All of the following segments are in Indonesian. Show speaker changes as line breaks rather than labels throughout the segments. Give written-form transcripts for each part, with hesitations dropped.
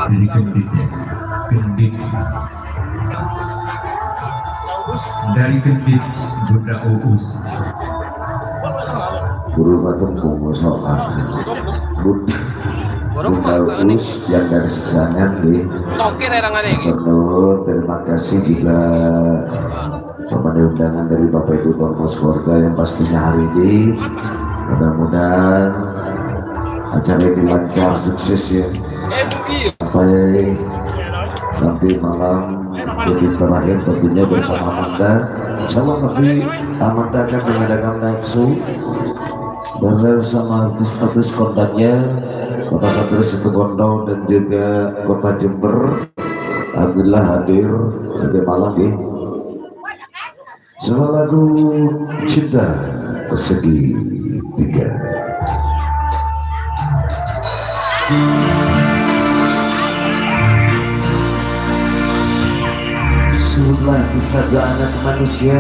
dari Gendit ya. Gendit dari Gendit Bunda Uus
Guru Batum Kungo Soal Bunda Uus yang dari Sejangan di Penuh. Terima kasih juga kepada undangan dari Bapak Ibu Kormos Keluarga yang pastinya hari ini mudah-mudahan acara ini lancar sukses ya sampai nanti malam jadi terakhir tentunya bersama Amanda. Insyaallah nanti Amanda akan mengadakan langsung bersama artis-artis kondangnya Kota Satria Situbondo dan juga Kota Jember. Alhamdulillah hadir pada malam ini. Sebuah lagu cinta persegi tiga. Sebuah kisah dua anak manusia,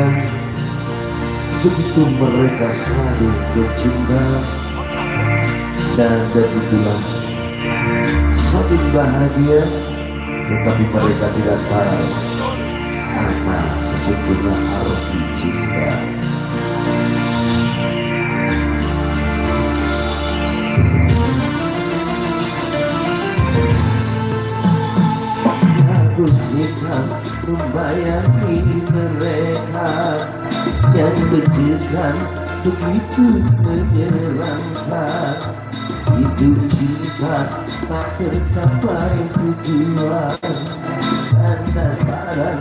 begitu mereka selalu bercinta dan begitulah saling bahagia, tetapi mereka tidak tahu apa sesungguhnya arti cinta. Aku hitam membayangi mereka yang berjalan begitu menyeramkan. Hidup cinta tak tercapai tujuan dan dasaran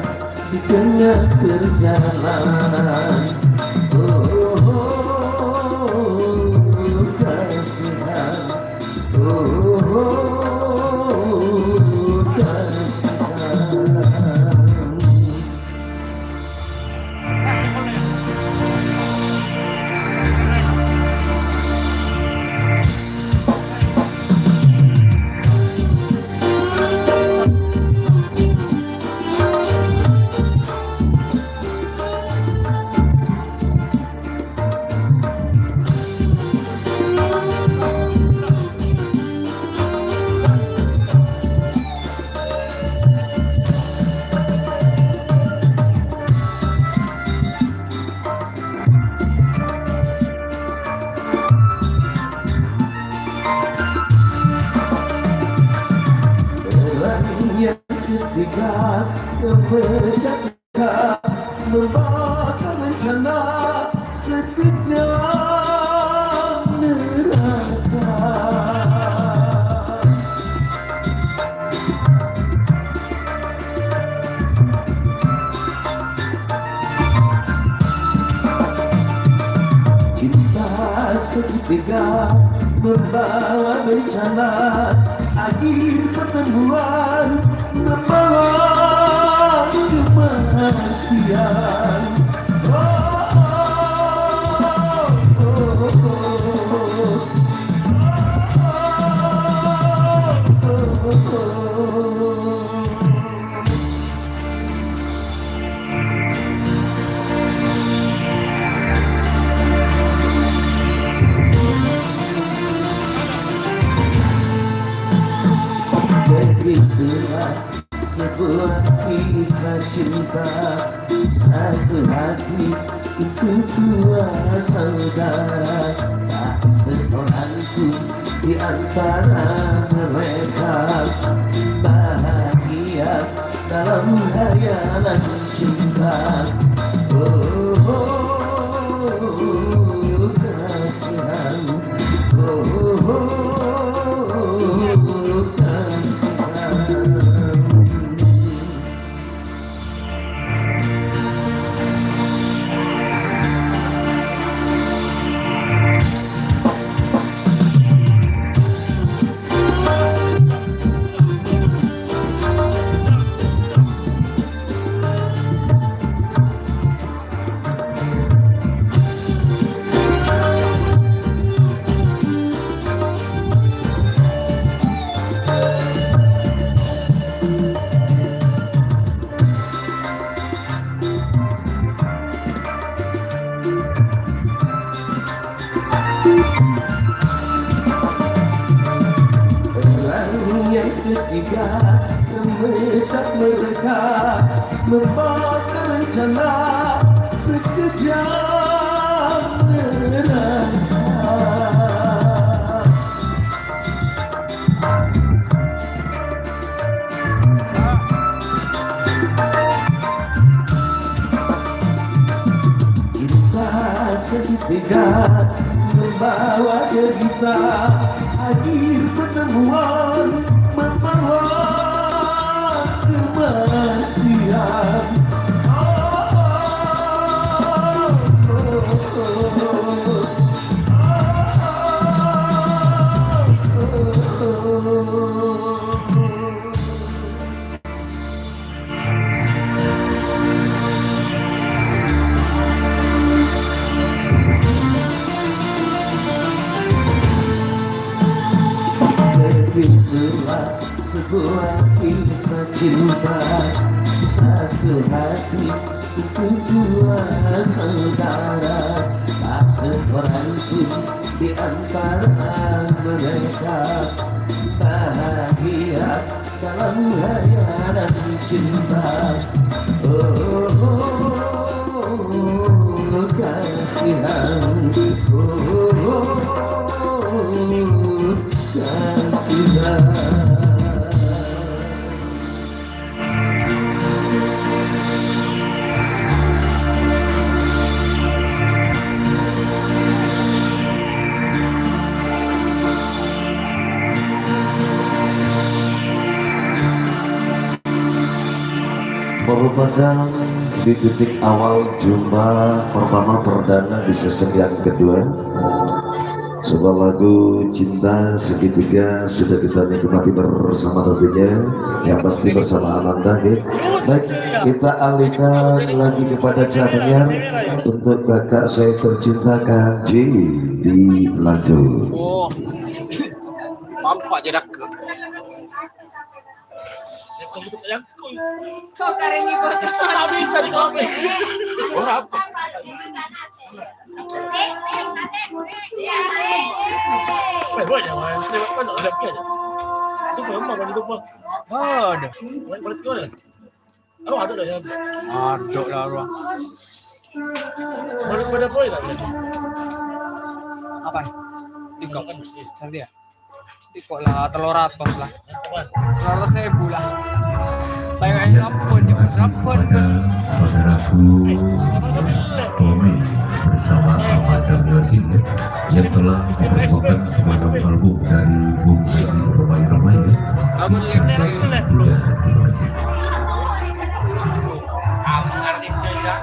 di tengah perjalanan. Oh, oh, oh kasihan, oh, oh kasihan. Ketika keberjaka membakar rencana sekejap neraka. Cinta segitiga membawa bencana, akhir pertemuan membawa kematian. Oh, oh, oh, oh, oh, oh, oh. Begitulah sebuah kisah cinta, satu hati untuk dua saudara. Tak seorang pun di antara mereka bahagia dalam hayalan cinta. Oh, oh, oh kasihan, oh, oh, oh kasihan. seketika memecah mereka, membakar rencana sekejap neraka. Seketika membawa derita, akhir pertemuan membawa kematian. Itulah sebuah kisah cinta, satu hati itu dua saudara, tak seorang pun di antara mereka bahagia dalam hayalan cinta. Oh, kasihan, kasihan. Merupakan di titik awal jumpa pertama perdana di season yang kedua. Sebuah lagu cinta segitiga sudah kita nikmati bersama tentunya, yang pasti bersama Ananda. Baik, kita alihkan lagi kepada cabangnya untuk kakak saya tercinta Kanji dilanjut.
Oh, pampak je dah ke.
Kau kareng ibu
Tak bisa di kafe. Orang apa? Boleh jangan. Mana nak siap aja. Tu pun memang bagi tu pun. Ada. Boleh tu ada. Awak ada dah yang. Ada lah orang. Boleh boleh tak? Apa? Tikok kan. Cantik ya? Tikok lah, telur ratus lah. Telur ratus 1.000 lah. Kayak rapun ya, rapun kan.
Saudaraku Tommy bersama Amanda Yasin yang telah membawakan semacam album dari Bung Edi Romai-Romai ya.
Kamu lihat
Ya, terima kasih.
kamu artisnya ya.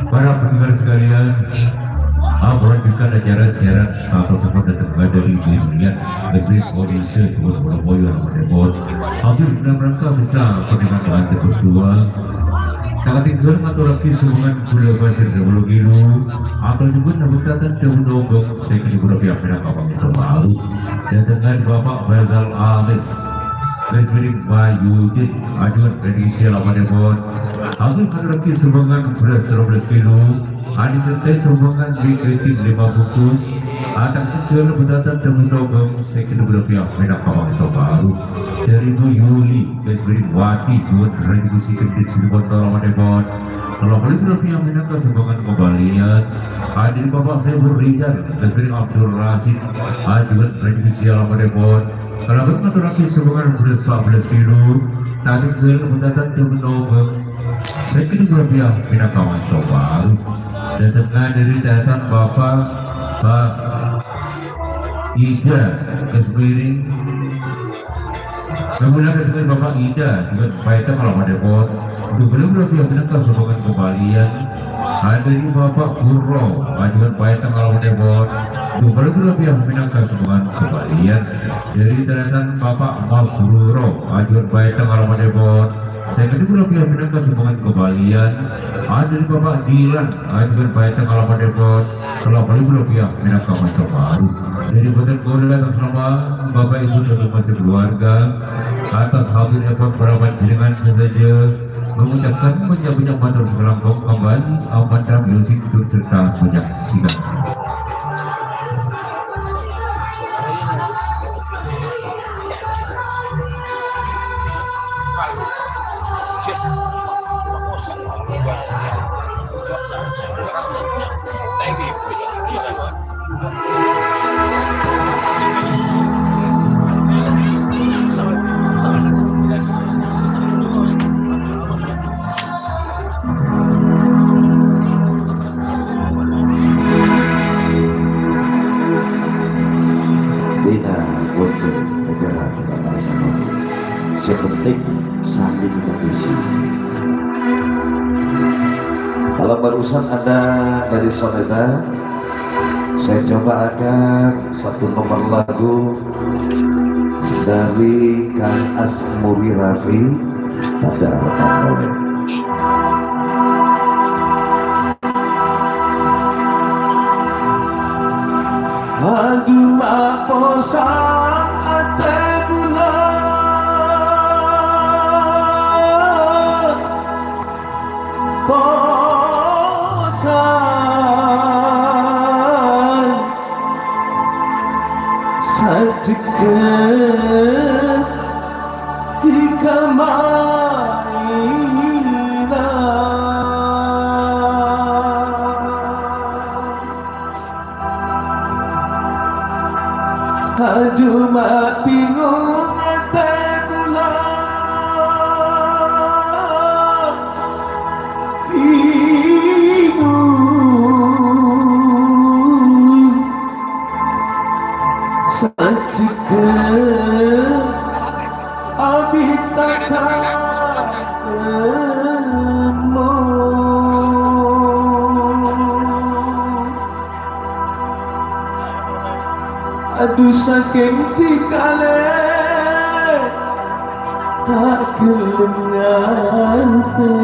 Para pendengar sekalian, melanjutkan acara siaran satu tersebut datang dari Dirian Mesri Producer Tuan Boyo Report. Hampir dalam rangka besar pernikahan kedua. Tak tinggal maturaki hubungan budaya pasir Dahulu atau juga nabutatan Dahulu Sekali Rupiah Perak Kapal Selalu dan dengan Bapak Faisal Amin Mesri Bayudin ajuan prediksi lawan Report. Hampir maturaki hubungan beras 13 kilo. Adi sertai sumbangan di kreatif 5 bungkus. Akan kecil berdatan temen-temen Sekali Rupiah Perak Kapal Selalu dari Yuli Mesri Wati buat retribusi kredit Silibon Tolong Depot. Kalau boleh Rupiah minangka sumbangan kembalian hadir Bapak saya Rizal Mesri Abdul Rasid ajuan retribusi Alamat Depot. Kalau bermaturaki sumbangan beras 14 kilo. Tadi kecil berdatan temen-temen Sekali Rupiah minangka mencoba. Dan tengah dari datang Bapak Ida Kesbiring. Kemudian dengan Bapak Ida juga baiknya kalau ada pot. Belum Rupiah minangka sumbangan kembalian. Ada di Bapak Purro ajuan baiknya kalau ada pot. Belum Rupiah minangka sumbangan kembalian. Dari datang Bapak Masruro ajuan baiknya kalau ada pot. Sekali Rupiah minangka sumbangan kembalian. Ada di Bapak Dilan ajuan baiknya kalau ada pot. Kalau boleh Rupiah minangka macam baru. Dari Badan Korea atas nama Bapak Ibu dan masih keluarga atas hadirnya para panjenengan saja mengucapkan banyak-banyak matur selangkong kembali Amanda Music turut serta menyaksikan.
Dina Goce negara kita sama sepenting saling mengisi. Kalau barusan ada dari Soneta, saya coba akan satu nomor lagu dari Kang Asmuri Raffi, pada harapan boleh. Aduh apa saate bulan kosan sadekat di aduh mak bingung ate bulan bingung sajeker abih takkan temu. Aduh saking tikale tak gelem nganti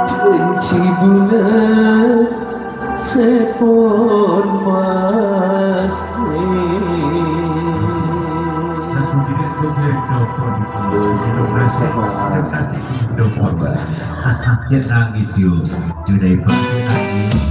janji bulan sepon mesti
Jen nangis yuk, yudai nangis.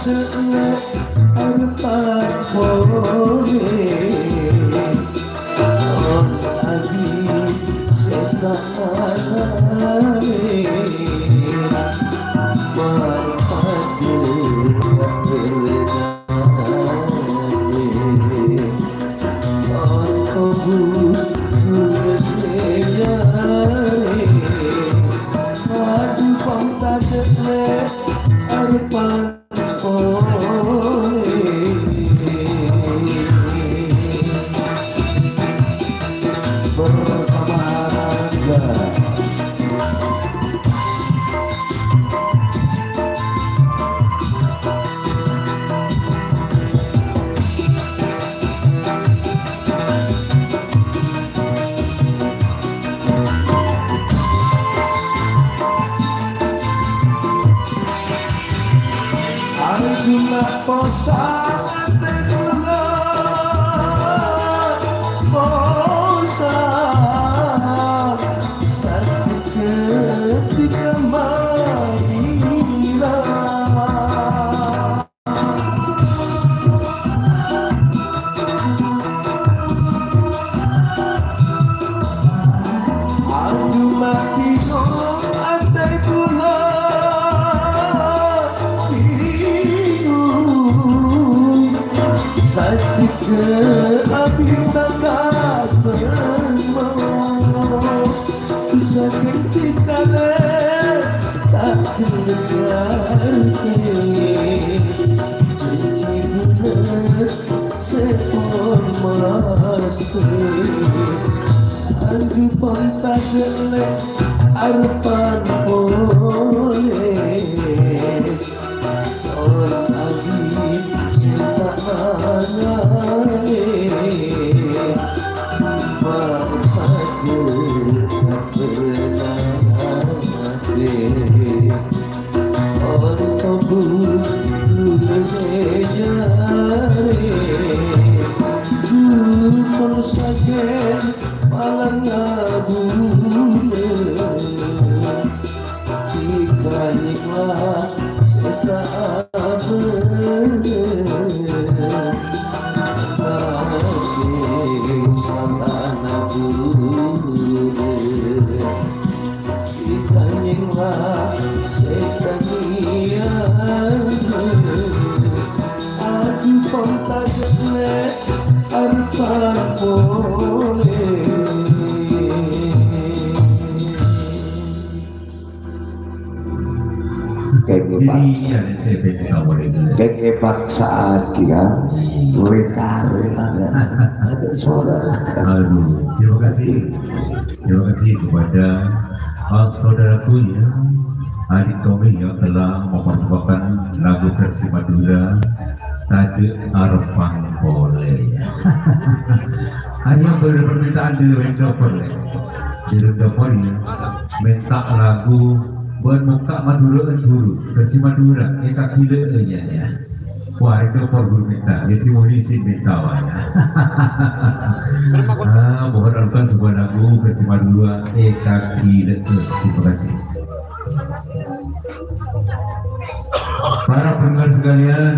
jelek arpan boleh lagi setanane marpati Cuma posat teguna posat satu ketika mahira aku mati kok andai pula Satika api bakar bermau Sakit kita tak terdengar Janji benar sepon master Aku pun tak jelek arpan boleh Orang lagi cinta malam Ikanlah setak Kayaknya paksa kira tarik ada suara.
Aduh, terima kasih kepada saudaraku ya Adik Tommy yang telah mempersembahkan lagu versi Madura Tade Arpan Boleh. Ada yang berpermintaan di Rendopor ya, minta lagu bermuka Madura dulu versi Madura eka gila ya. Wah itu perlu minta, jadi munisi minta wanya. Mohon alkan sebuah lagu versi Madura eka gila. Terima kasih. Para pendengar sekalian,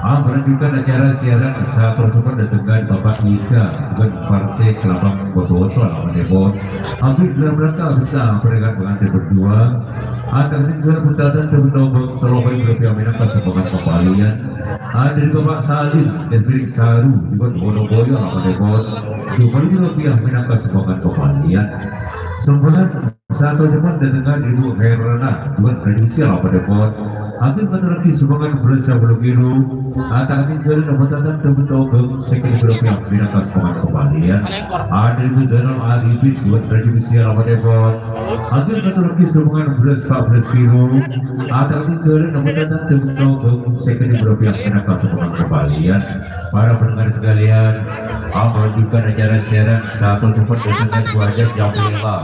melanjutkan acara siaran saat tersebut dengan Bapak Ika dengan Parse Kelabang Botoso alamat Depot. Hampir dalam rangka bisa pendengar pengantin berdua. Akan juga putaran terlobak berpihak minangka sebagai kembalian. Dari Bapak Salim Desbirik Saru juga Bonoboyo alamat Depot. Juga pihak minangka sebagai kembalian. Sembulan saat tersebut dengan Ibu Herana dengan tradisi alamat Depot. Hasil meneraki sebagai berasa berbiru akan tinggal nombatan terbentuk sekali berpihak minangka sebagai kembalian. Ada Ibu Zainal Arifin buat tradisi alamat Depot. Hasil meneraki sebagai berasa berbiru akan tinggal nombatan terbentuk sekali berpihak minangka sebagai kembalian. Para pendengar sekalian, melanjutkan acara siaran saat tersebut dengan wajah Jamila.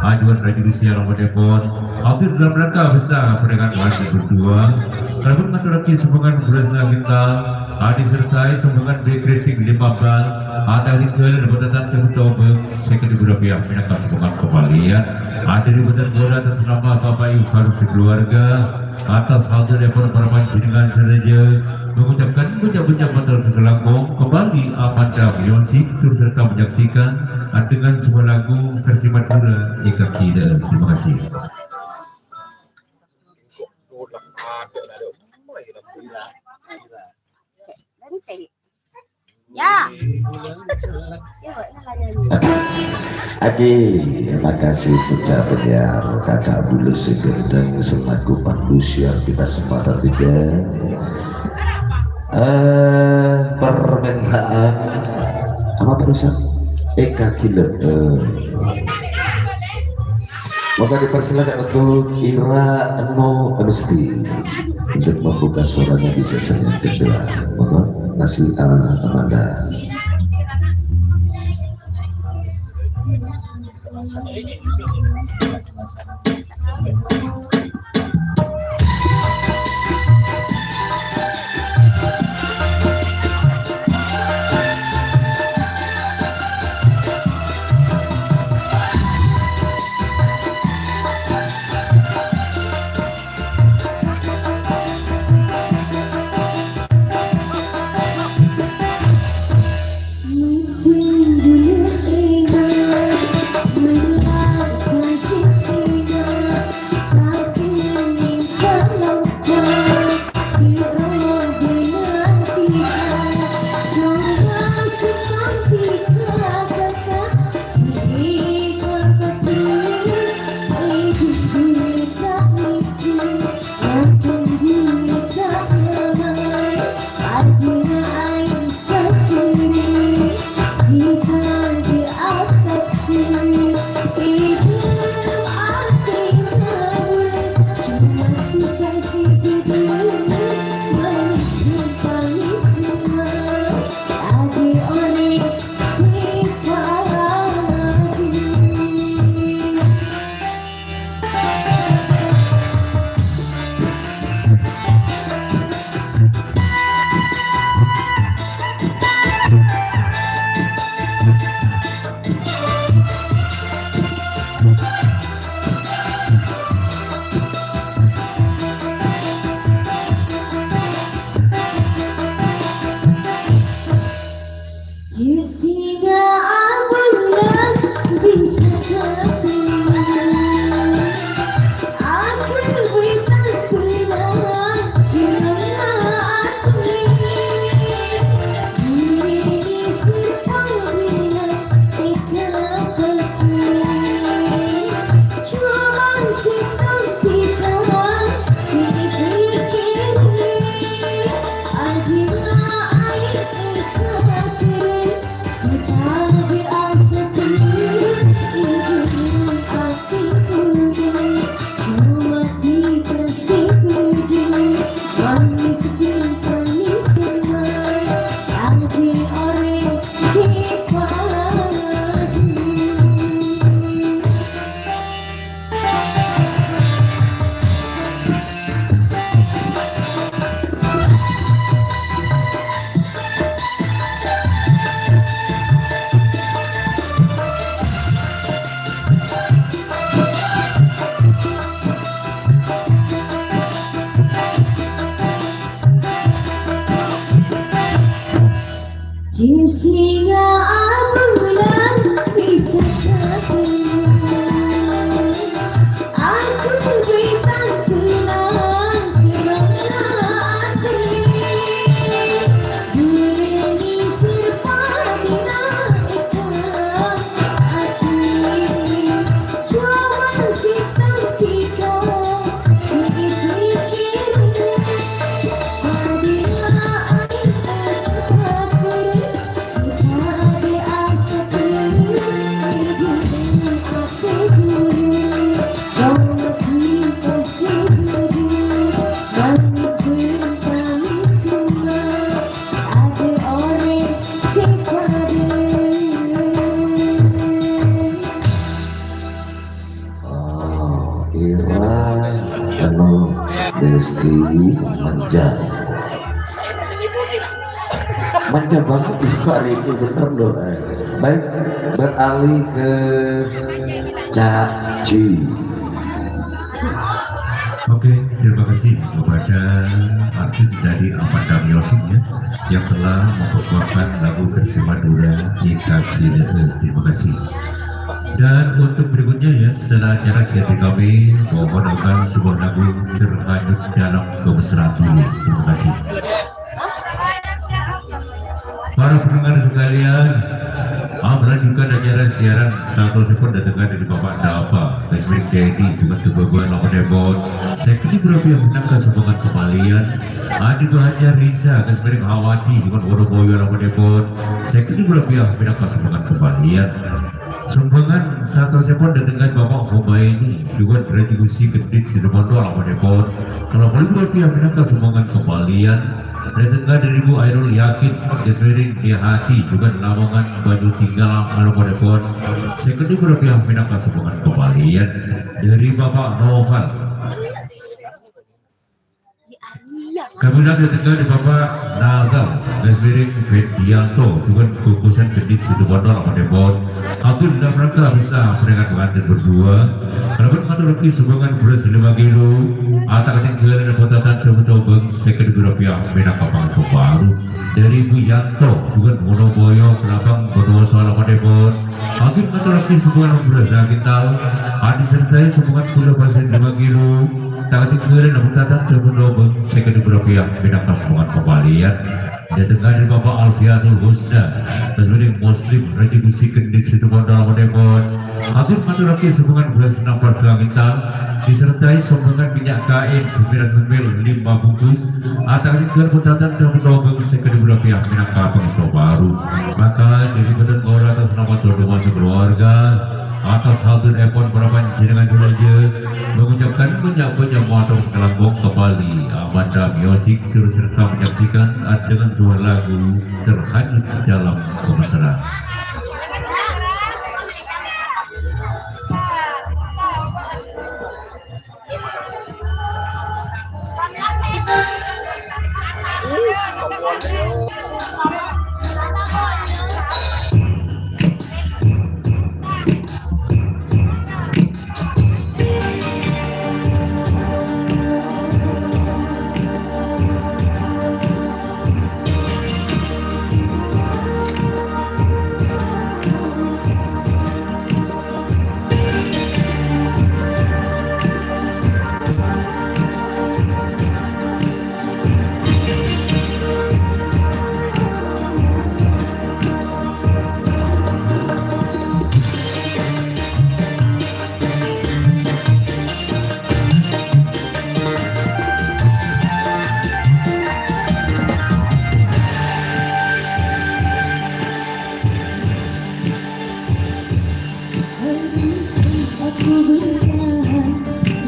Ajuan tradisi alamat Depot. Hampir dalam rangka besar pendengar wajib berdua. Lalu mengatasi sumbangan beras kita disertai sumbangan dekretik 15 atau itu benar tercoba sekali berapa minat semangat kembali ya. Ada di benar bola atas nama Bapak Ibu harus keluarga atas hal telepon perpanjangan saja mengucapkan banyak-banyak matur segelangkong kembali Amanda Music terus serta menyaksikan dengan sebuah lagu versi Madura Eka Kida. Terima kasih.
Ya.
Adi, terima kasih pucat penyiar kakak bulu segendeng semaku pandusiar kita semua tertiga. Permintaan apa barusan? Eka Killer. Maka dipersilakan untuk Ira Eno Anusti untuk membuka suaranya di sesi yang kedua. Maka masih Amanda. Desti Manja. manja banget di hari ini bener loh. Baik, beralih ke Caci.
Oke, terima kasih kepada artis dari Amanda Music ya, yang telah memperkenalkan lagu versi Madura YKG. Terima kasih. Dan untuk berikutnya ya, setelah acara siaran kami membawakan sebuah lagu terhanyut dalam kemesraan dulu. Terima kasih. Para pendengar sekalian, melanjutkan acara siaran satu sekon datangkan dari Bapak Dapa, Resmi Dedi, juga Tubaguan Lama Debon. Saya kini berapa yang menang kesumbangan kembalian. Juga hanya Riza, Resmi Hawati, juga Woroboyo Lama Debon. Saya kini berapa yang menang kesumbangan kembalian. Sumbangan satu sekon datangkan Bapak Humayni, juga retribusi Kedik Sidomondo Lama Debon. Kalau boleh berapa yang menang kesumbangan kembalian. Datangkan dari Bu Airul Yakin, Jasmiring Dia Hati, juga Lamongan Baju Tinggal Maluku Depon. Saya kedua berapa yang minat kesumbangan kembalian dari Bapak Noval. Kemudian datangkan dari Bapak Nazal, Jasmiring Fedianto, juga Kukusan Kedik Sidomondo Maluku Depon. Abdul dalam rangka bisa mendengar pengantin berdua. Kalaupun menurut sumbangan beras 5 kilo. Atas ketinggalan dan potatan terbentuk second rupiah minat kapal baru dari Bu Yanto, juga Monoboyo, Belakang Bondowoso Lama Depon. Hakim mengatasi sumbangan beras kita, disertai sumbangan gula pasir 5 kilo. Tak ketinggalan dan potatan terbentuk second rupiah minat kapal kembalian. Datangkan dari Bapak Alfiatul Husna, sebagai Muslim retribusi Kedik Sidomondo Lama Depon. Hakim mengatasi sumbangan beras 6 kita, disertai sumbangan minyak kain 9 bungkus. Atas ketinggalan potatan terbentuk second rupiah minat kapal baru. Maka dari badan Gora atas nama Todo keluarga, atas hal dan epon berapan jenengan saja mengucapkan banyak-banyak motor kelambung kembali Amanda Music terus serta menyaksikan dengan dua lagu terhanyut dalam kemesraan.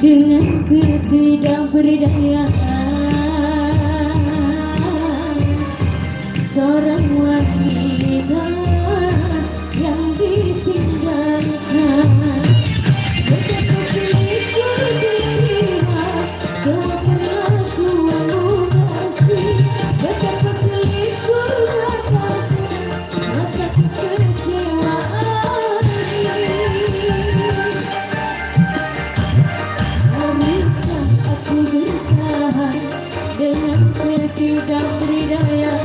Dengan ketidakberdayaan seorang wanita yang ditinggalkan, betapa sulit menerima semua perlakuanmu kasih, betapa sulit merasakan rasa kekecewaan ini. Aku bertahan dengan ketidakberdayaan.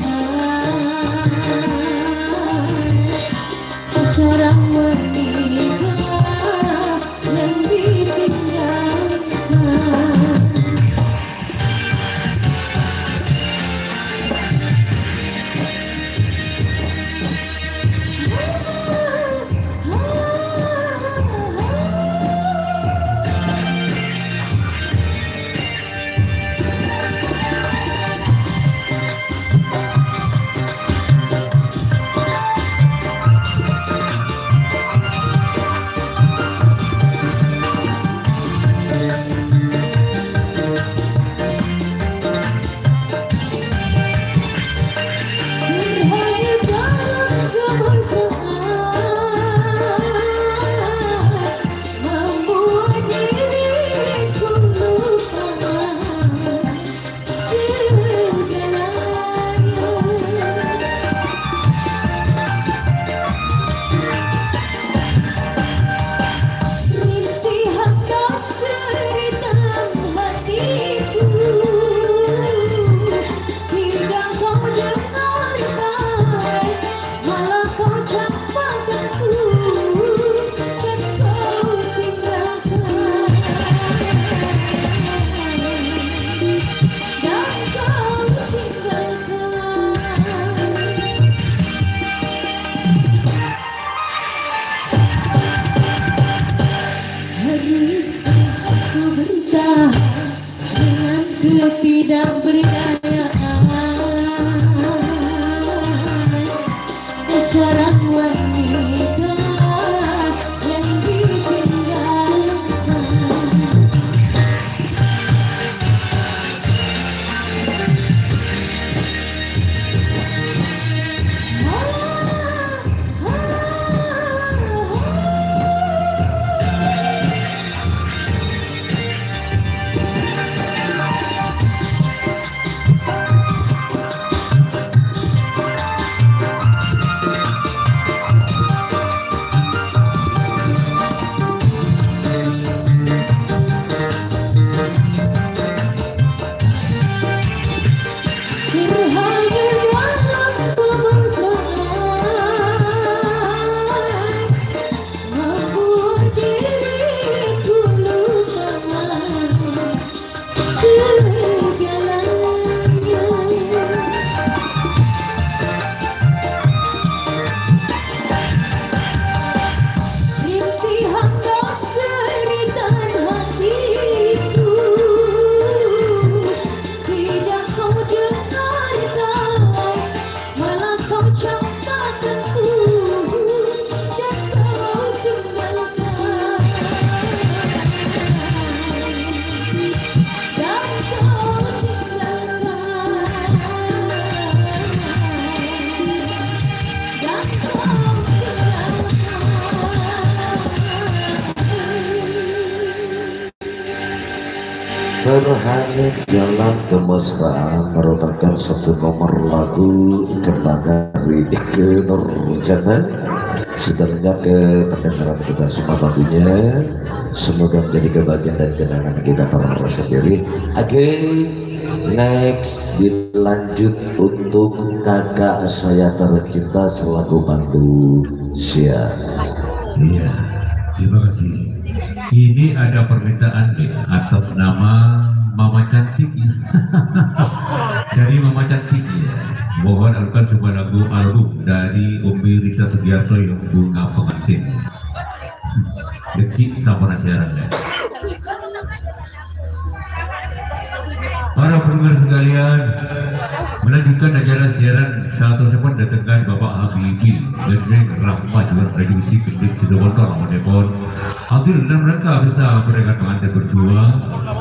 Terhanyut jalan kemesraan merupakan satu nomor lagu kenangan dari Ike Nurjana. Sebenarnya ke pendengaran kita semua tentunya semoga menjadi kebahagiaan dan kenangan kita tersendiri. Oke, next dilanjut untuk kakak saya tercinta selaku Pandu Sia.
Iya, terima kasih. Ini ada permintaan nih atas nama Mama Cantik. Jadi Mama Cantik ya, mohon alukan sebuah lagu album dari Umi Rita Sugiarto yang Bunga Pengantin. Detik sama nasiharan. Para pendengar sekalian, melanjutkan acara siaran satu sepon datangkan Bapak Habibie dan Rahmat juga reduksi ketik Sidowoto Depon. Hadir dalam rangka bisa mereka pengantin berdua.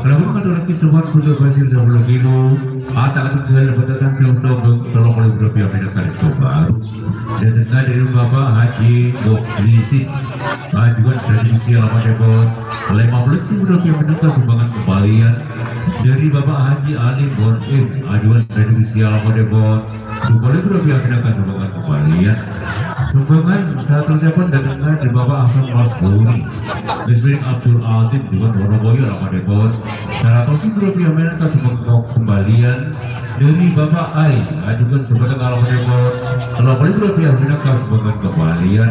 Kalau berkata lagi sebuah kuda pasir 20 kilo, atau kemudian batatan untuk tolong oleh beberapa yang kali baru. Datangkan dari Bapak Haji Boklisin, juga tradisi Alamat Depon. 50.000 rupiah menukar sumbangan kembalian dari Bapak Haji Ali Bonim, ajuan tradisi Alamat Depon. Boleh rupiah menukar sumbangan kembalian. Sumbangan satu sepon datangkan dari Bapak Hasan Mas Buni, Bismillah Abdul Aziz juga Surabaya Alamat Depon. 100.000 rupiah menukar sumbangan kembalian dari Bapak Ai, ajukan sumbangan Alamat Depon. 80.000 rupiah menukar sumbangan kembalian.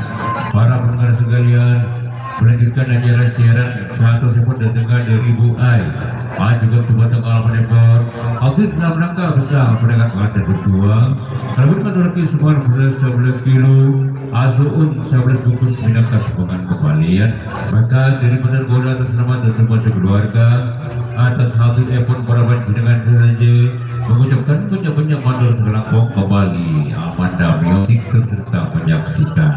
Para pendengar sekalian, melanjutkan acara siaran satu sepon datangkan dari Bu Ai, juga kebuatan Alamat Depon. Hadir dalam rangka besar pendengar pengantin berdua. Kalau lagi semua 11 kilo, asuun 11 bungkus minangka sumbangan kembalian. Maka dari benar bola atas nama dan masa keluarga atas hadir epon parawan jenengan saja mengucapkan banyak-banyak mandor selangkong kembali Amanda Music serta menyaksikan.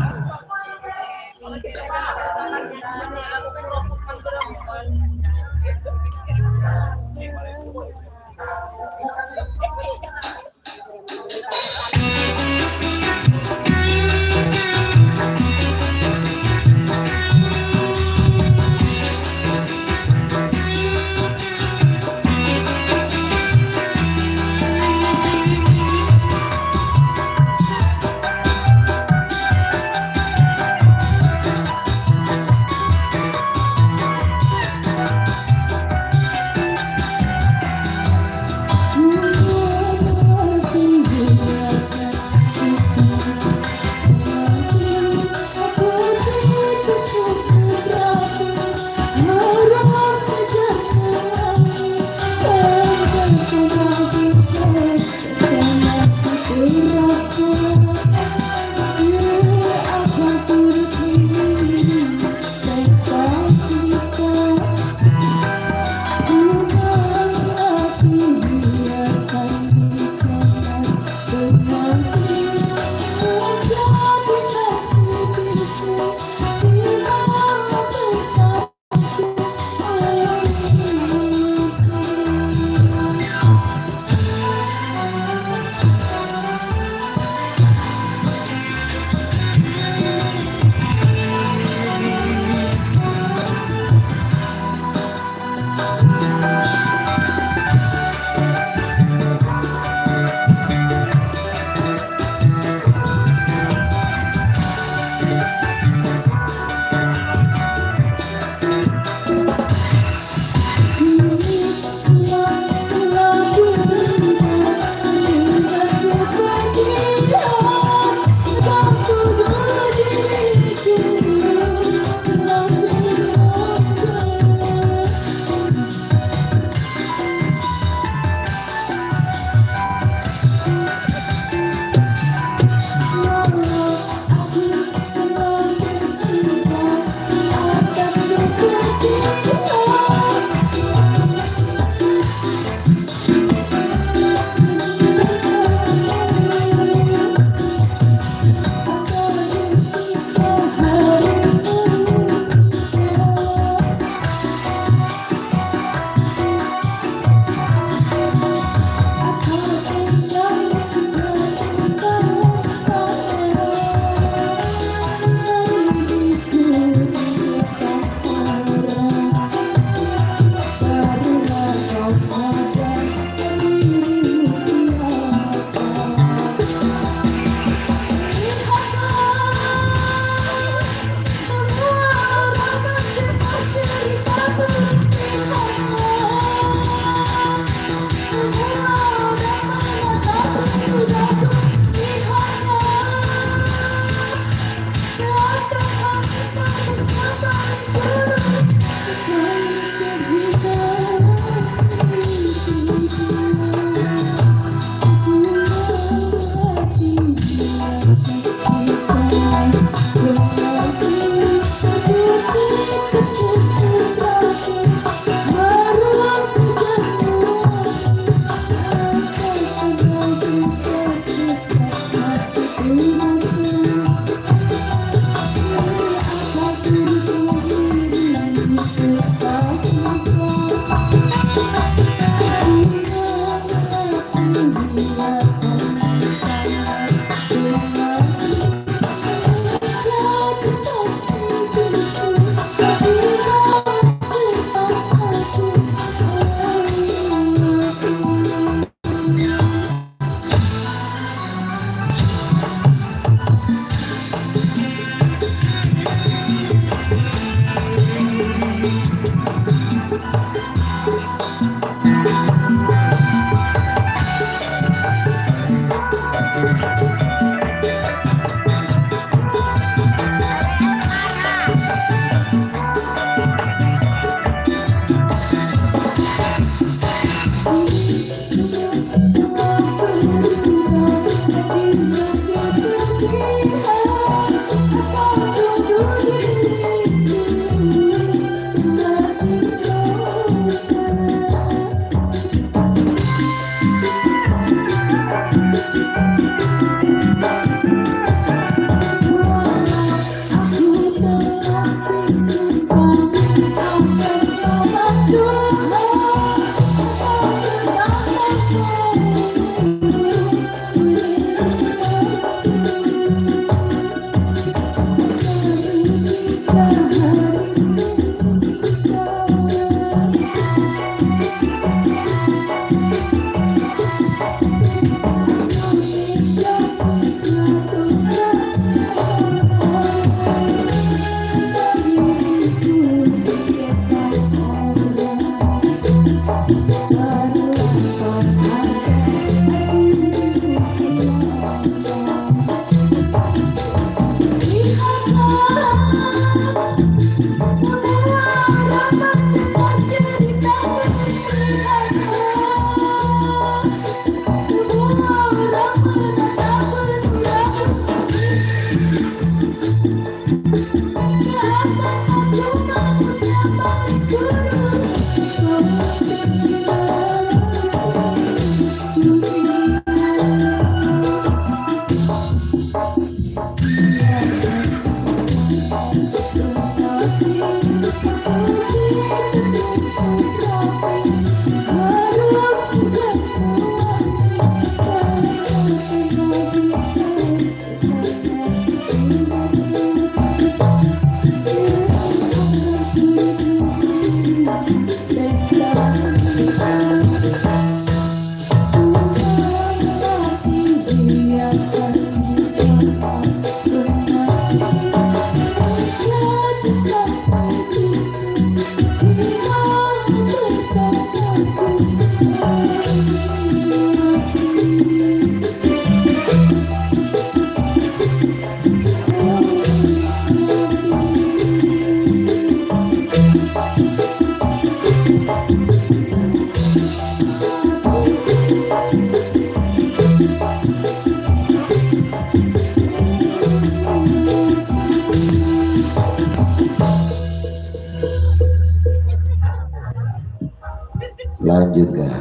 Lanjutkan.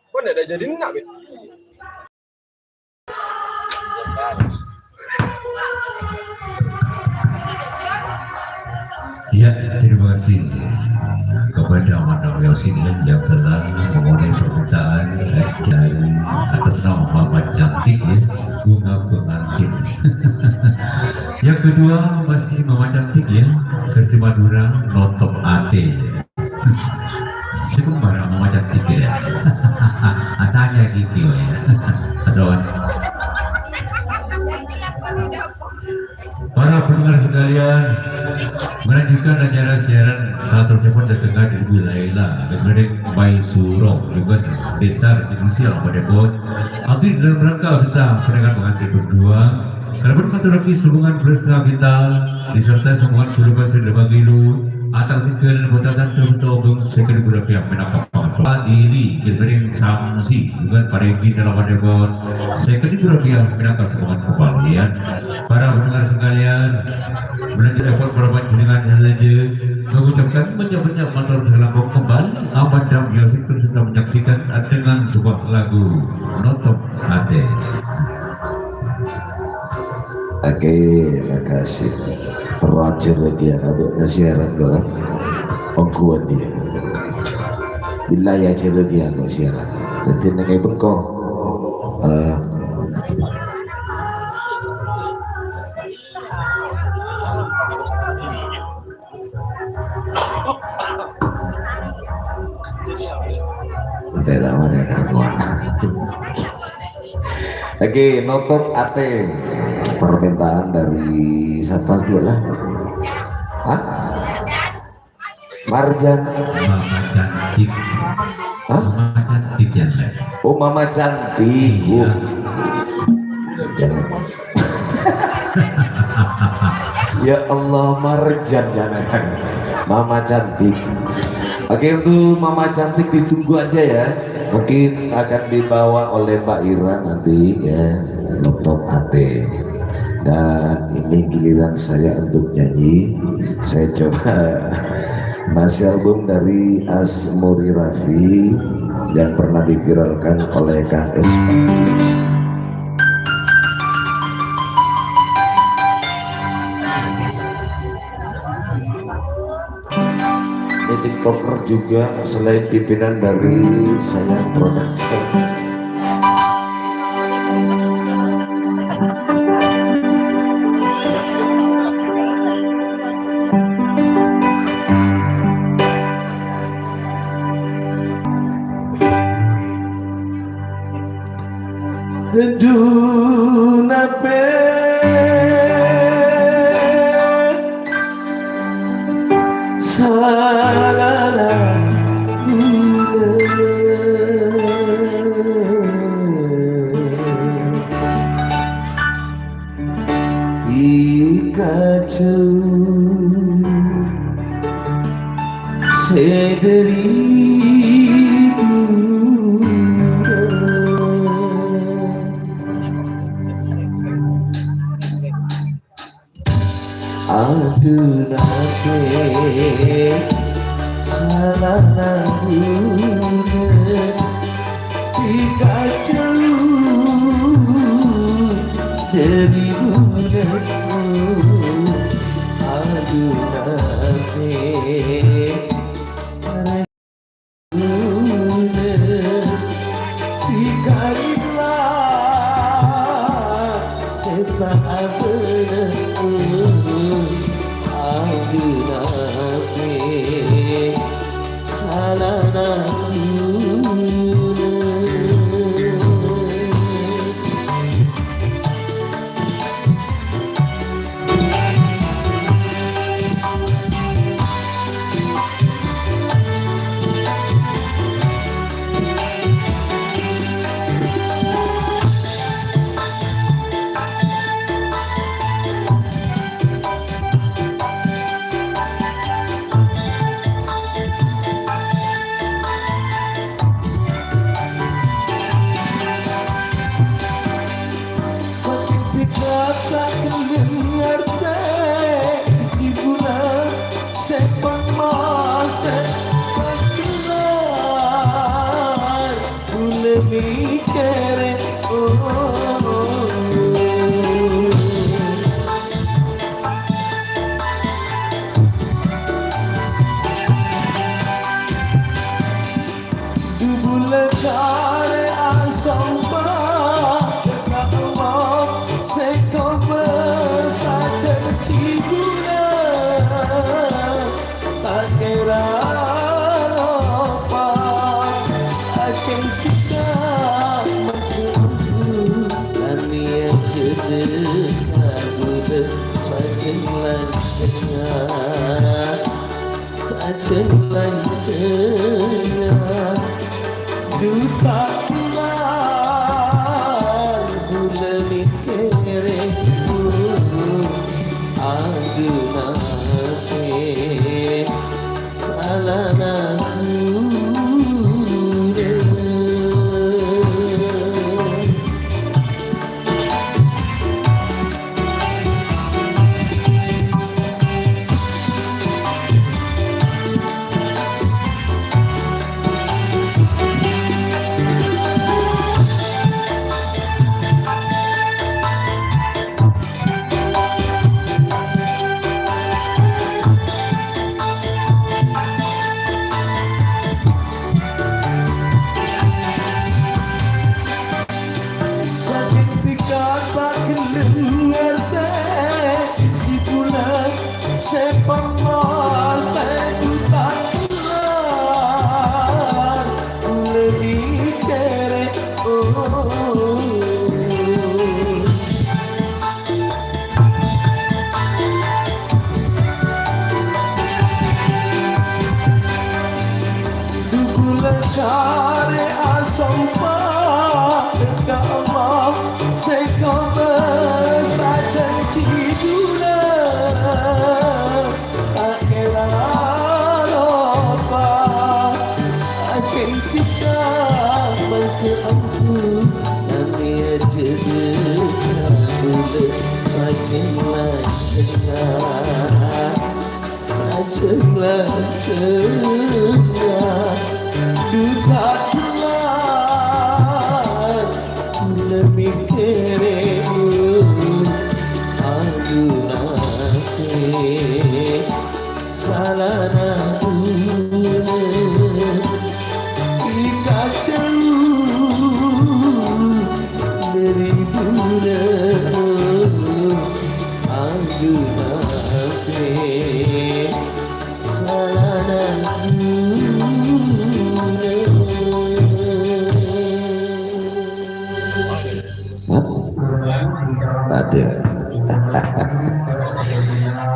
Kok nggak ada jadi nak, Bet?
Ya, terima kasih kepada Madam Yosin yang telah memenuhi permintaan dan atas nama Mama Cantik ya, bunga pengantin. Yang kedua masih Mama Cantik ya, versi Madura notop ate. Saya marah Mama Cantik ya. Tanya gitu ya. Asawan. Para pendengar sekalian, melanjutkan acara siaran satu telepon dan tengah di wilayah Kesledek Bay Surong juga desa Indonesia pada pon. Nanti dalam rangka bisa pendengar pengantin berdua. Karena bermaturaki sambungan bersama kita disertai sambungan berubah sedang gilu atau tinggal botakan terutobong sekali budak yang menangkap pangsa diri Kesledek Samsi juga pada ini dalam pada pon sekali budak yang menangkap sambungan kebahagiaan. Para pendengar sekalian, melanjutkan beberapa jaringan saja mengucapkan banyak-banyak matur selamat kembali. Ahmad dan Yosik sudah menyaksikan dengan sebuah lagu Notop Ate.
Oke, terima kasih. Roger dia ada siaran doang. Ongkuan dia. Wilayah cerita dia nggak siaran. Jadi nengai bengkok. Tidak ada kawan. Oke, notop ate permintaan dari siapa dia lah? Hah? Marjan.
Mama Cantik.
Hah?
Mama Cantik yang lain.
Oh, Mama Cantik.
Iya.
Jangan. Ya Allah, Marjan jangan. Mama Cantik. Oke, untuk Mama Cantik ditunggu aja ya. Mungkin akan dibawa oleh Mbak Ira nanti ya, Notop Ate. Dan ini giliran saya untuk nyanyi. Saya coba masih album dari Asmuri Raffi yang pernah diviralkan oleh Kang Espan. TikToker juga selain pimpinan dari Sayang Production. Aduh nape salah dikacau sederi aduh nate salah nangune dikacau dari bulanku aduh nate dikailah setan benerku aduh nate salah nangune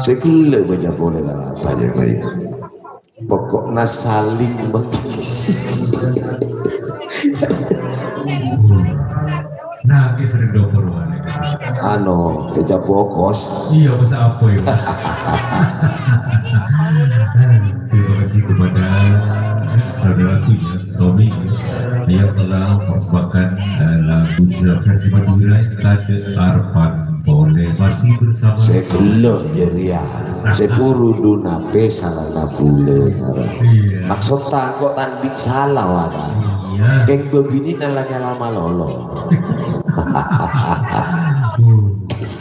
Segala banyak boleh lah apa aja kayak pokoknya saling mengisi.
Nah, kisah dopor wale.
Ano keja bokos.
Iya, masa apa ya? Terima kasih kepada saudaraku ya, Tommy yang telah mempersembahkan lagu versi Madura Kade Arpan boleh masih bersama.
Saya gelok jeria, saya puru nape salah nabule.
Iya.
Maksud kok tanding salah wala.
Iya.
Keng begini nalanya lama lolo.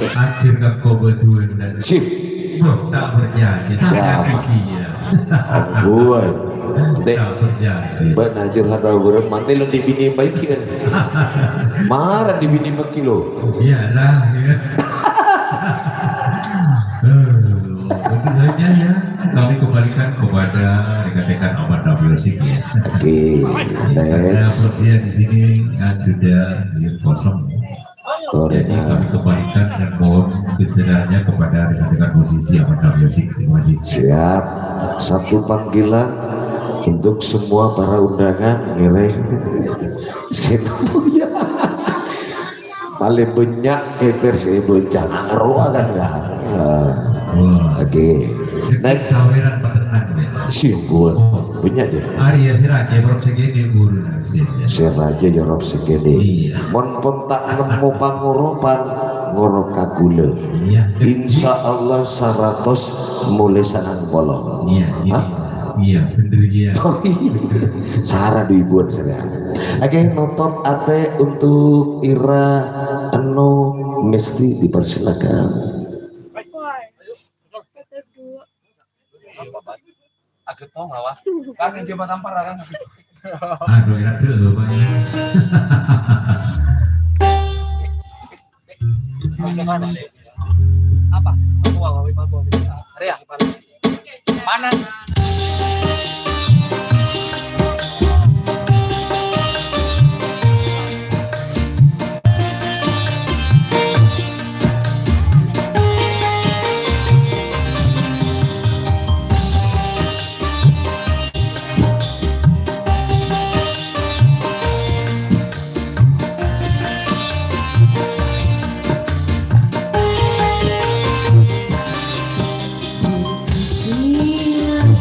Akhir kan kau berdua dan
Sip.
tak berjanji.
Siapa?
Iya.
Gue. Dek.
Tak berjanji.
Benar curhat orang mantel di bini baik kan. Marah di bini makilo.
Iyalah ya. Tentu saja ya kami kembalikan kepada rekan-rekan Amanda Music ya.
Oke,
Karena
next.
persia di sini sudah kosong. Jadi
Torena.
kami kembalikan dan mohon kesadarannya kepada rekan-rekan musisi Amanda Music. Terima kasih.
Siap. Satu panggilan untuk semua para undangan ngereng. Senabuya. Paling banyak versi jangan ngeroa kan kan.
Wah.
Oke.
Next
Next.
saweran peternak ya.
Sih gue banyak deh.
Arya Sirake berapa segini buru nasi.
Saya raja jorok segede.
Iya.
Mon tak nemu pangoropan ngorok kagule.
Iya.
Insya Allah 100 mulai sanang bolong.
Iya.
Hah?
Iya. Bener ya.
Oh iya. Sarah di ibuan saya. Oke, nonton ate untuk Ira Anu mesti dipersilakan.
Agak tong lah, kan coba tampar kan.
Aduh, enak dulu Pak ya.
Masih panas. Apa? Papua. Area panas. Panas.
Silang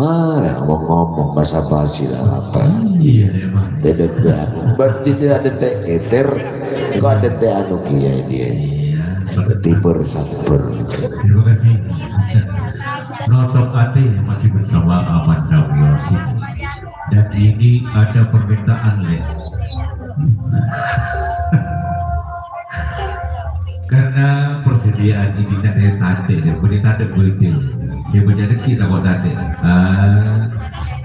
Mana ngomong bahasa basi lah apa?
Iya emang.
Tidak berarti tidak ada teketer, kok ada teh anu kiai dia.
Iya.
Tiper saper.
Terima kasih. Notok Ate masih bersama Amanda Wiyosi. Dan ini ada permintaan Le. Karena persediaan ini dari tante, boleh tante bertil. Saya menjadi kita buat tante.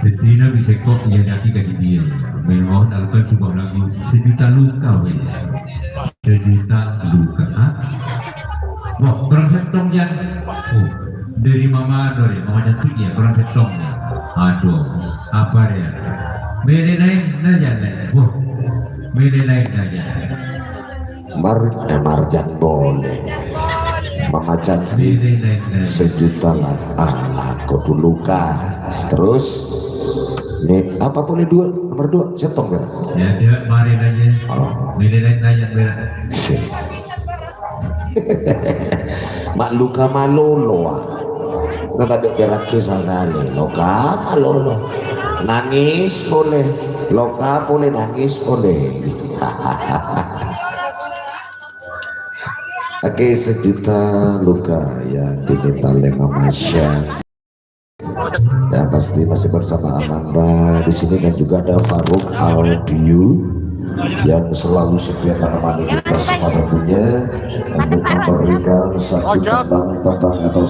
Betina bisa kok yang nanti kan dia. Memang lakukan sebuah lagu sejuta luka, sejuta luka. Wah, orang setong yang, dari mama Dore, mama jantung ya, orang setongnya. Aduh, apa ya? Mele lain aja, wah, mele lain aja.
Marjan boleh Mama Cantik sejuta laku luka. Terus nih apa boleh nomor dua setong ber
ya dia mari aja milih aja ber
mak luka malolo nggak ada berak kisah kali loka malolo nangis boleh loka boleh nangis boleh. Oke, sejuta luka yang diminta oleh Mama Syah. Ya pasti masih bersama Amanda di sini, dan juga ada Faruk Albiu yang selalu setia menemani kita semua tentunya untuk memberikan satu tembang atau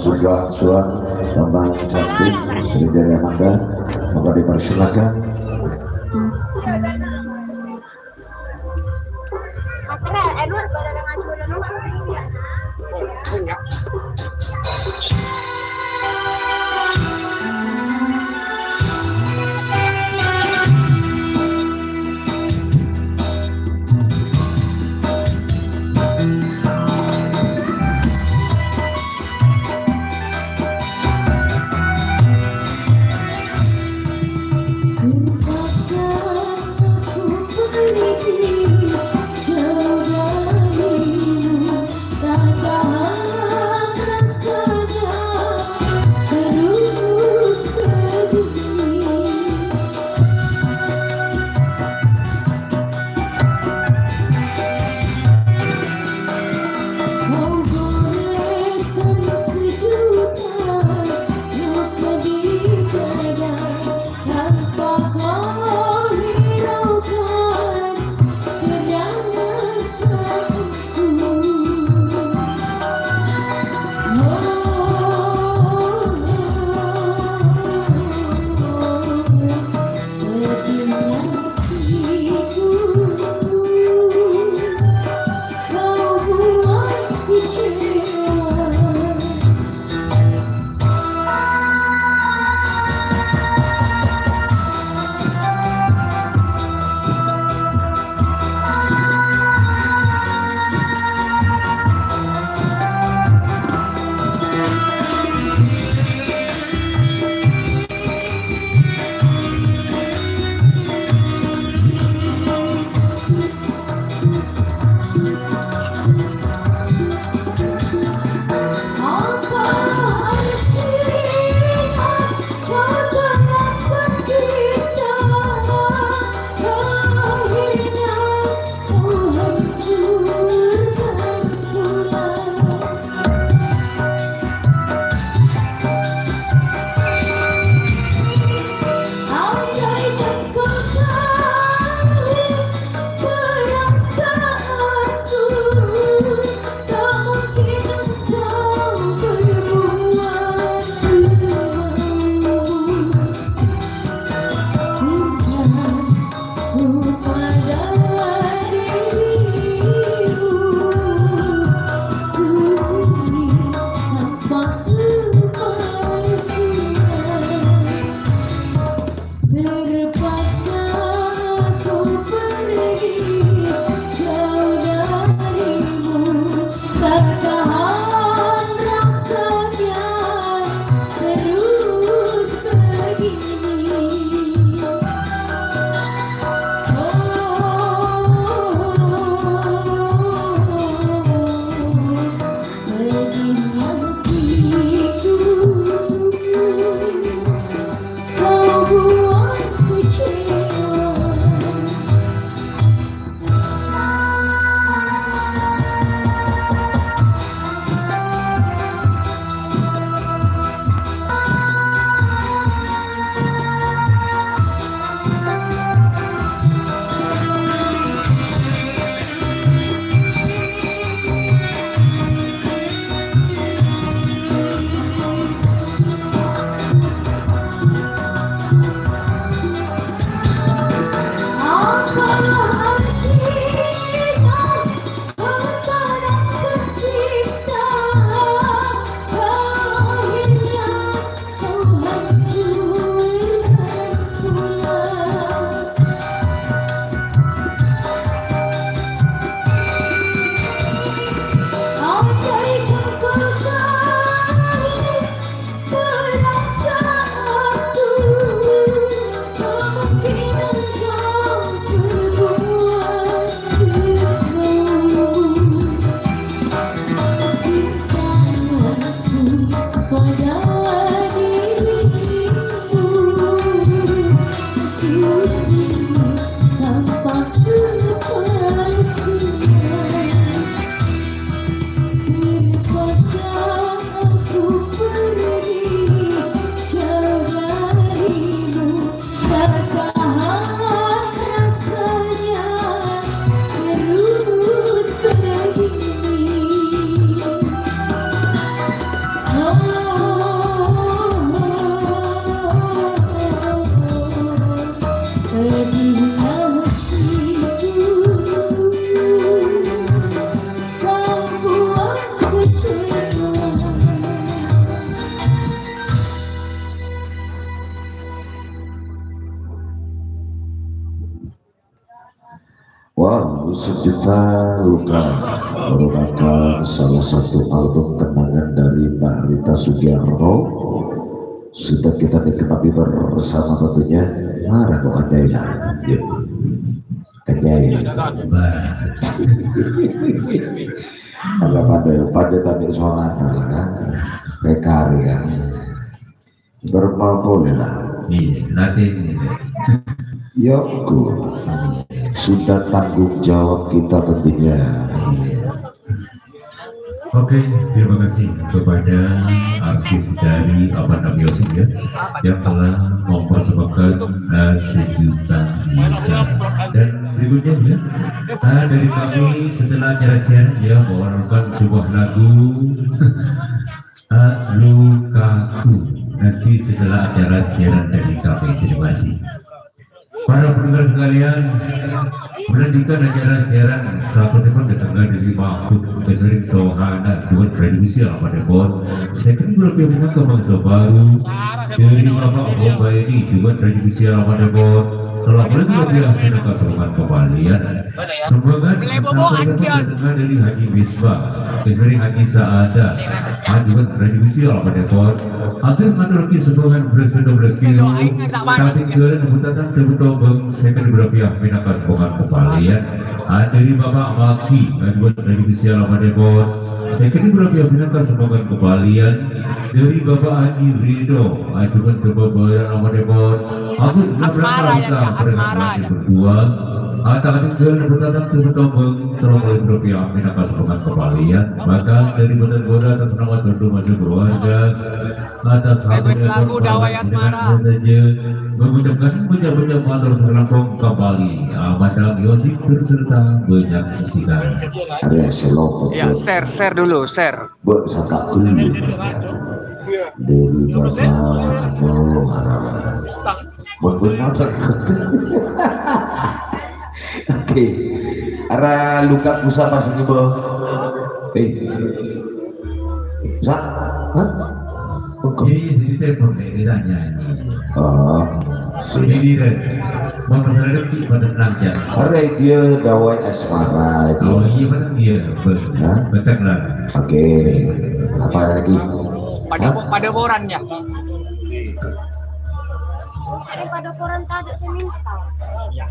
suan tembang cantik dari Amanda. Maka dipersilakan.
Edward pada ngaji udah nonton. Enggak.
Ku pedihnya hatiku membuat kecewa.
Wow, Sejuta Luka merupakan salah satu album kenangan dari Mbak Rita Sugiarto. Sudah kita nikmati bersama tentunya. Marah kok Anjaila. Yuk. Anjaila. Ada pada tadi suara kan. Rekari kan. Bermal boleh lah.
Iya, nanti ini.
Yoko. Sudah tanggung jawab kita tentunya.
Oke, terima kasih kepada artis dari Abang Music ya, yang telah mempersembahkan Sejuta Luka. Dan berikutnya ya, dari kami setelah acara siaran ya membawakan sebuah lagu Lukaku nanti setelah acara siaran dari kami. Terima kasih. Para pendengar sekalian, menantikan acara siaran 100 datanglah dari Mahfud Kesering Tohana Duet Tradisi Apa Depot. Second berpihak ke bangsa baru dari Bapak Bomba ini Duet Tradisi Apa Depot. Telah bersedia menangkap semangat kembalian. Semangat datanglah dari Haji Bisba Kesering Haji Saada Duet Tradisi Apa Depot. Atur matur ki semangat beres-beres kilo. Tapi kalian kebutuhan terbutuh second berpihak menangkap semangat kembalian. Dari Bapak Maki Duet Tradisi Apa Depot. Second berpihak menangkap semangat kembalian. Dari Bapak Haji Ridho Duet Kebabayan Apa Depot. Aku
Asmara ya, Asmara ya.
Berjuang akan dengan berdatang terutama telah mulai berpihak menangkap semangat kembalian. Maka dari boda atas nama tentu masuk keluarga atas
Bebas lagu Dawai Asmara
saja mengucapkan banyak matur serangkong kembali. Madam Yosip serta menyaksikan.
Area selok.
Ya, share dulu, share.
Buat sangka dulu. Dari Bapak Anu Harapan. Benar. Oke. Arah luka kusa pas ini boh. Sa? Hah?
Jadi telepon ditanya ini.
Oh.
Ini dia. Mau masalah itu pada belanja.
Arah dia Dawai Asmara itu.
Oh iya benar dia. Betul lah.
Oke. Apa lagi?
Pada borannya.
Daripada koran tak ada saya minta. Ya.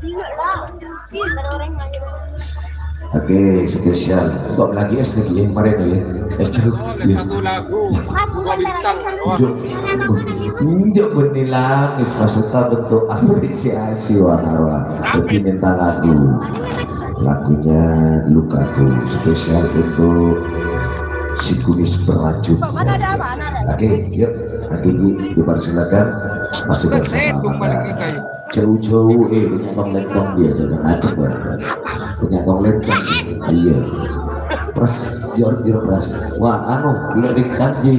Tidak lah. Tidak ada orang yang nanya.
Oke, spesial. Kok lagi es lagi ya kemarin ya? Es jeruk.
Satu lagu.
Mas, bukan
bintang.
Unjuk benilang, maksudnya bentuk apresiasi warna tapi minta lagu. Lagunya Lukaku spesial untuk si kumis beracun.
Ada apa?
Oke, yuk. Hakiki dipersilakan masih bersama jauh-jauh punya tong-lentong dia jangan ada punya tong-lentong iya pres yor pres wah anu gila di kanji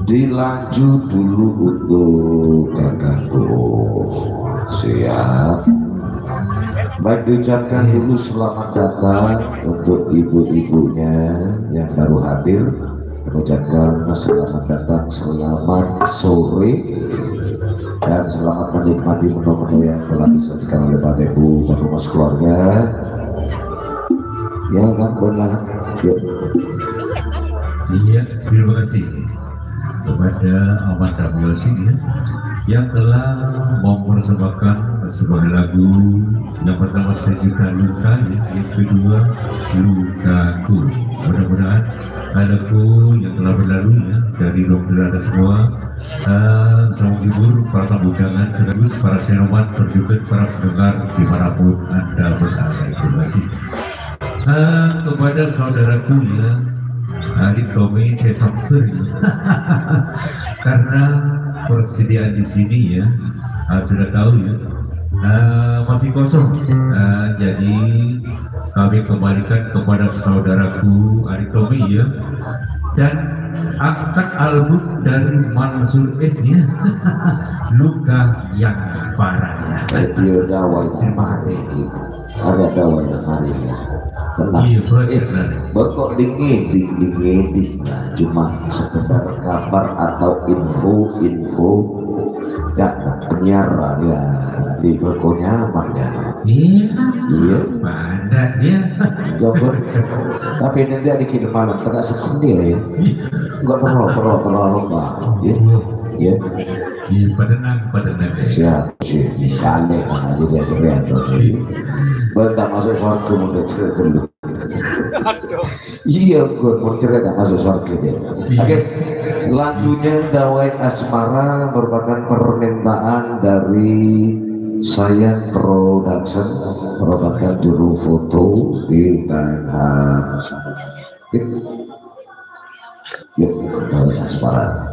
Dilanjut dulu untuk kakakku. Siap. Baik, diucapkan dulu selamat datang untuk ibu-ibunya yang baru hadir. Mengucapkan selamat datang, selamat sore, dan selamat menikmati menu-menu yang telah disajikan oleh Bapak Ibu dan rumah keluarga. Ya kan, benar. Ya.
Iya, terima kasih kepada Ahmad Ramyosi yang telah mempersembahkan sebuah lagu. Yang pertama Sejuta Luka, yang kedua Lukaku. Mudah-mudahan lagu yang telah berlalu dari dokter ada semua selamat hibur para tamu undangan sekaligus para senoman juga para pendengar dimanapun Anda berada. Terima kasih kepada saudaraku ya Adik Tommy, saya sampai karena persediaan di sini ya sudah tahu ya masih kosong, jadi kami kembalikan kepada saudaraku Adik Tommy ya, dan angkat album dari Mansur S ya Luka yang Parah ya.
Dia dawai, terima kasih. Ada dawai yang hari ya.
Iya, benar.
Bekok dingin, nah, cuma sekedar kabar atau info ya penyiar ya di bekonya aman ya. Iya.
Mana dia?
Jawab. Tapi nanti ada di malam tengah sekundi ya. Enggak perlu ya. Ya.
Iya, pada nang.
Siap, kali aja dia keren. Bentar masuk surga mundur dulu. Iya, gue mau cerita masuk surga dia. Oke, lanjutnya Dawai Asmara merupakan permintaan dari Sayang Production, merupakan juru foto di tanah. Yuk, Dawai Asmara.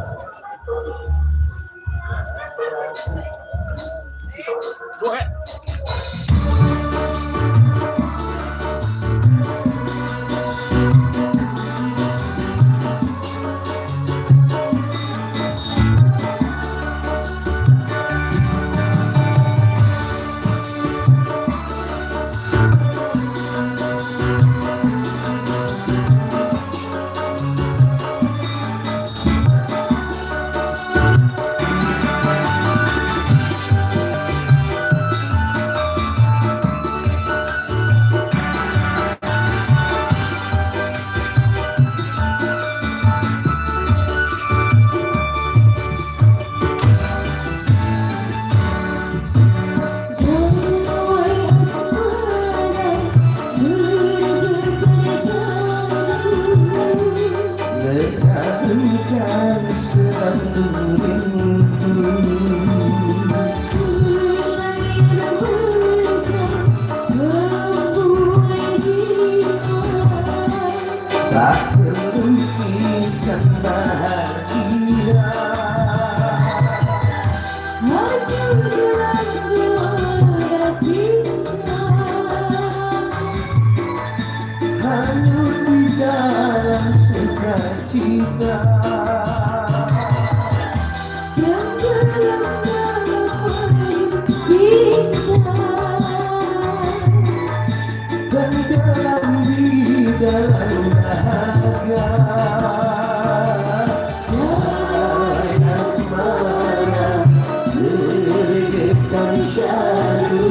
bersatu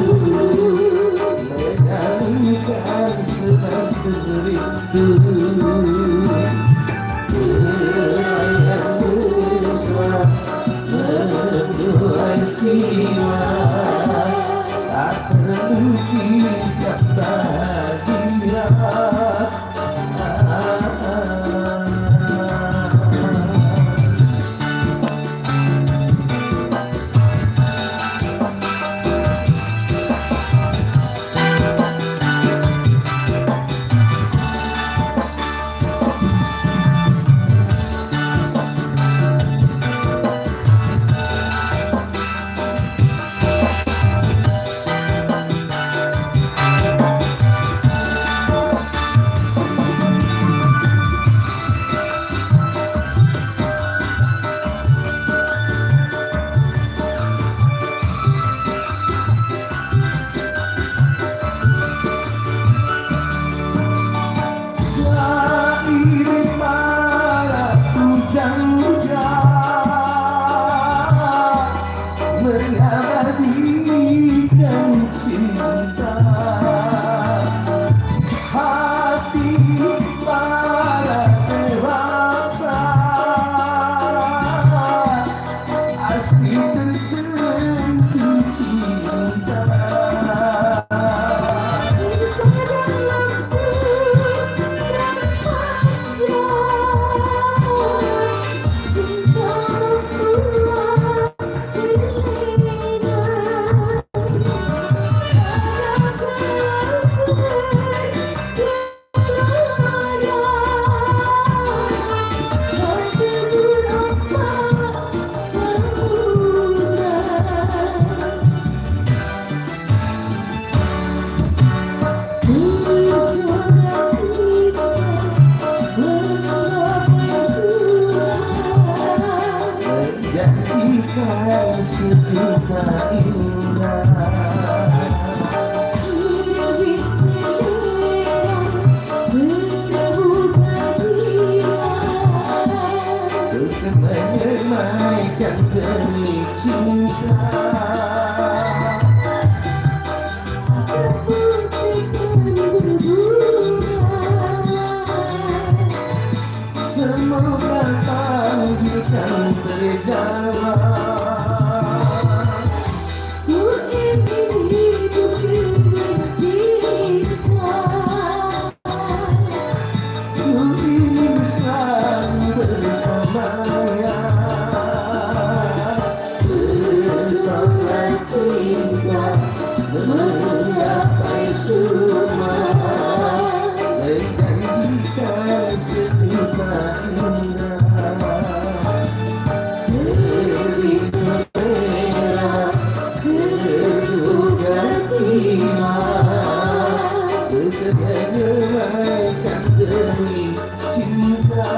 menyanyikan semangat rindu yang mesra mendoai jiwa tak terlukis kata dia. Mengabadikan cinta hati para dewasa pasti tersentuh cinta. Menjadikan sejuta indah untuk menyemaikan demi cinta. Semoga panggilan berjawab.
Ku ingin hidup dengan cinta.
Ku ingin selalu bersamanya bersama cinta menggapai semua. Menjadikan sejuta indah demi merah terduga jiwa untuk menyemaikan demi cinta.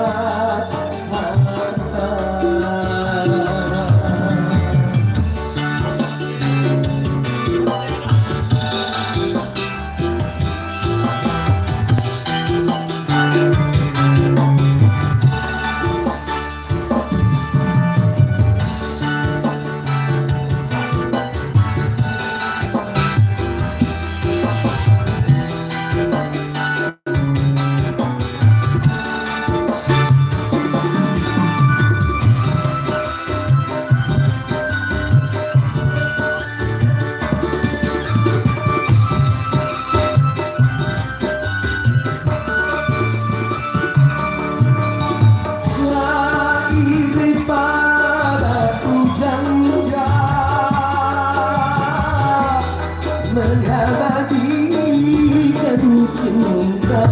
Mengabadikan cinta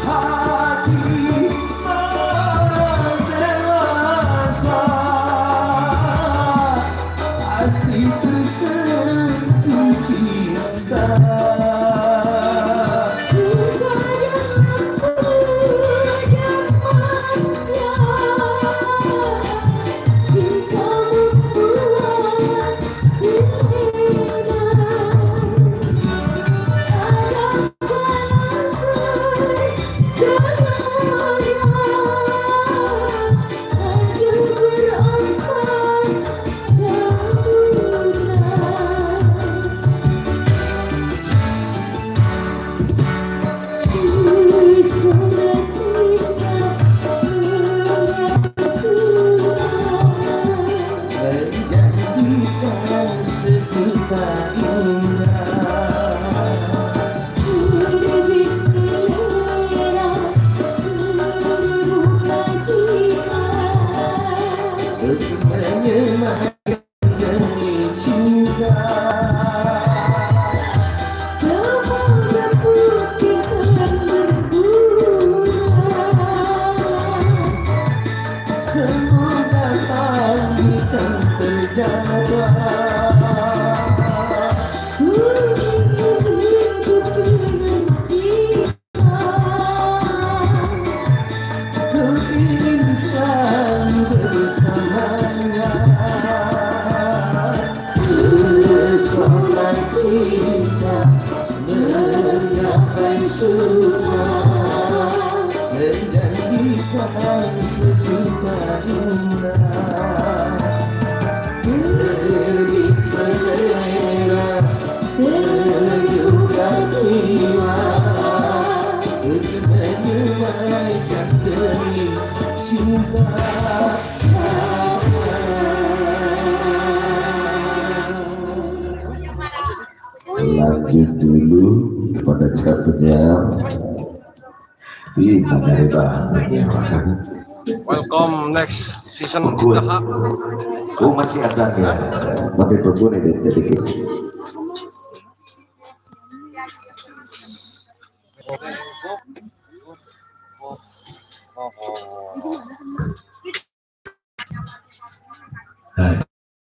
hati para dewasa pasti tersentuh cinta.
Cintamu buat diri Ku ingin hidup dengan cinta.
Ku ingin selalu bersamanya.
Pesona cinta menggapai surga.
Menjanjikan sejuta indah.
Terbit selera, terluka jiwa.
Untuk menyemaikan demi cinta. Lanjut dulu pada cakapnya di Mandarika.
Welcome next season
Betul.
kita.
Oh masih ada ya, tapi betul ini jadi gitu.
Nah,